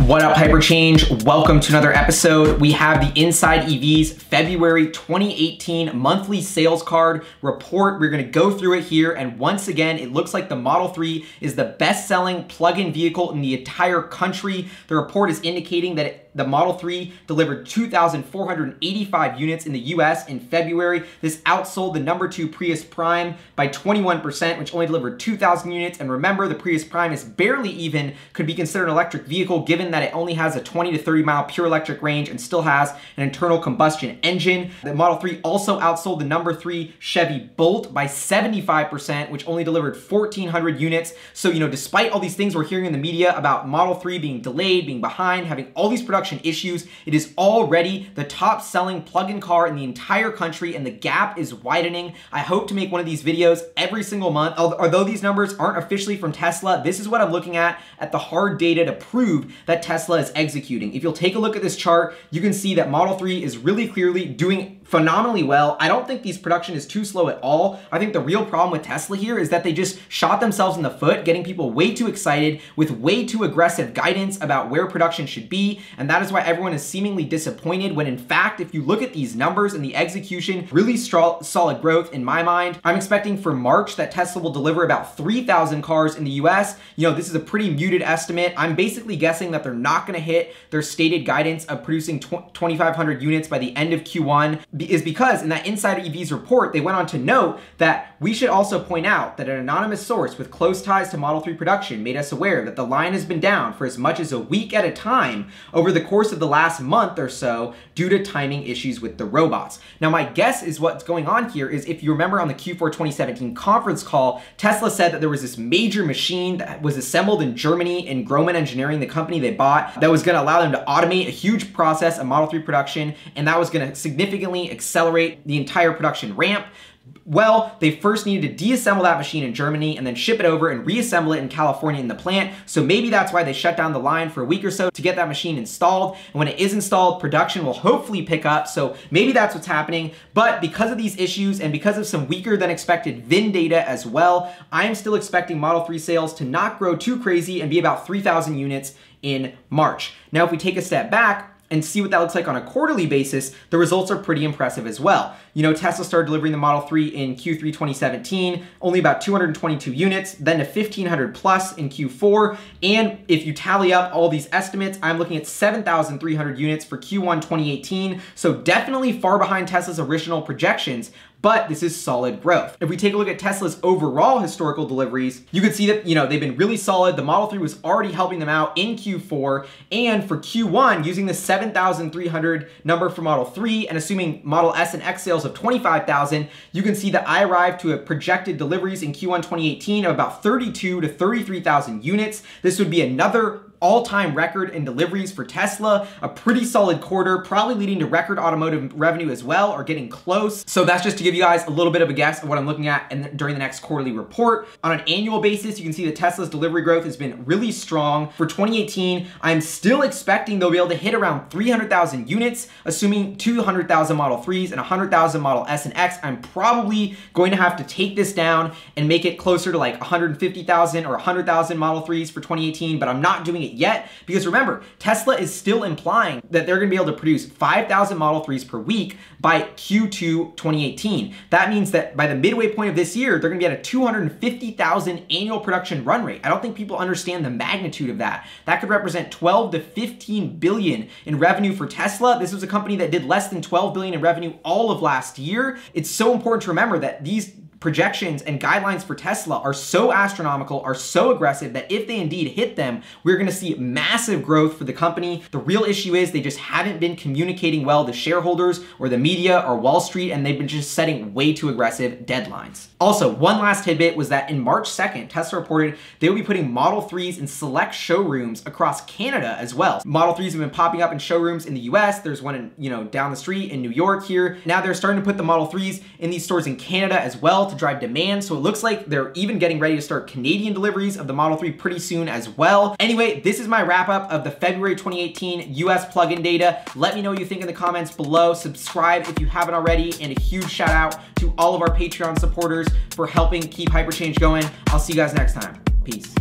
What up, Hyperchange? Welcome to another episode. We have the Inside EVs February 2018 monthly sales card report. We're gonna go through it here, and once again, it looks like the Model 3 is the best-selling plug-in vehicle in the entire country. The report is indicating that the Model 3 delivered 2,485 units in the US in February. This outsold the #2 Prius Prime by 21%, which only delivered 2,000 units. And remember, the Prius Prime is barely even, could be considered an electric vehicle given that it only has a 20 to 30 mile pure electric range and still has an internal combustion engine. The Model 3 also outsold the #3 Chevy Bolt by 75%, which only delivered 1,400 units. So, despite all these things we're hearing in the media about Model 3 being delayed, being behind, having all these production issues, it is already the top selling plug-in car in the entire country, and the gap is widening. I hope to make one of these videos every single month. Although these numbers aren't officially from Tesla, this is what I'm looking at the hard data to prove that Tesla is executing. If you'll take a look at this chart, you can see that Model 3 is really clearly doing phenomenally well. I don't think these production is too slow at all. I think the real problem with Tesla here is that they just shot themselves in the foot, getting people way too excited with way too aggressive guidance about where production should be, and that is why everyone is seemingly disappointed when in fact, if you look at these numbers and the execution, really solid growth in my mind. I'm expecting for March that Tesla will deliver about 3,000 cars in the US. This is a pretty muted estimate. I'm basically guessing that they're not gonna hit their stated guidance of producing 2,500 units by the end of Q1, is because in that Inside EVs report, they went on to note that we should also point out that an anonymous source with close ties to Model 3 production made us aware that the line has been down for as much as a week at a time over the course of the last month or so due to timing issues with the robots. Now, my guess is what's going on here is, if you remember on the Q4 2017 conference call, Tesla said that there was this major machine that was assembled in Germany in Groman Engineering, the company they bought, that was gonna allow them to automate a huge process of Model 3 production, and that was gonna significantly accelerate the entire production ramp. Well, they first needed to deassemble that machine in Germany and then ship it over and reassemble it in California in the plant. So maybe that's why they shut down the line for a week or so to get that machine installed. And when it is installed, production will hopefully pick up. So maybe that's what's happening. But because of these issues and because of some weaker than expected VIN data as well, I am still expecting Model 3 sales to not grow too crazy and be about 3,000 units in March. Now, if we take a step back and see what that looks like on a quarterly basis, the results are pretty impressive as well. Tesla started delivering the Model 3 in Q3 2017, only about 222 units, then to 1,500 plus in Q4. And if you tally up all these estimates, I'm looking at 7,300 units for Q1 2018. So definitely far behind Tesla's original projections, but this is solid growth. If we take a look at Tesla's overall historical deliveries, you can see that, they've been really solid. The Model 3 was already helping them out in Q4, and for Q1, using the 7,300 number for Model 3 and assuming Model S and X sales of 25,000, you can see that I arrived to a projected deliveries in Q1 2018 of about 32 to 33,000 units. This would be another all-time record in deliveries for Tesla, a pretty solid quarter, probably leading to record automotive revenue as well, or getting close. So that's just to give you guys a little bit of a guess of what I'm looking at during the next quarterly report. On an annual basis, you can see that Tesla's delivery growth has been really strong. For 2018, I'm still expecting they'll be able to hit around 300,000 units, assuming 200,000 Model 3s and 100,000 Model S and X. I'm probably going to have to take this down and make it closer to like 150,000 or 100,000 Model 3s for 2018, but I'm not doing it yet, because remember, Tesla is still implying that they're gonna be able to produce 5,000 Model 3s per week by Q2 2018. That means that by the midway point of this year, they're gonna be at a 250,000 annual production run rate. I don't think people understand the magnitude of that. That could represent 12 to 15 billion in revenue for Tesla. This was a company that did less than 12 billion in revenue all of last year. It's so important to remember that these projections and guidelines for Tesla are so astronomical, are so aggressive, that if they indeed hit them, we're gonna see massive growth for the company. The real issue is they just haven't been communicating well to shareholders or the media or Wall Street, and they've been just setting way too aggressive deadlines. Also, one last tidbit was that in March 2nd, Tesla reported they will be putting Model 3s in select showrooms across Canada as well. Model 3s have been popping up in showrooms in the US. There's one in, down the street in New York here. Now they're starting to put the Model 3s in these stores in Canada as well to drive demand. So it looks like they're even getting ready to start Canadian deliveries of the Model 3 pretty soon as well. Anyway, this is my wrap up of the February 2018 US plug-in data. Let me know what you think in the comments below. Subscribe if you haven't already, and a huge shout out to all of our Patreon supporters for helping keep Hyperchange going. I'll see you guys next time. Peace.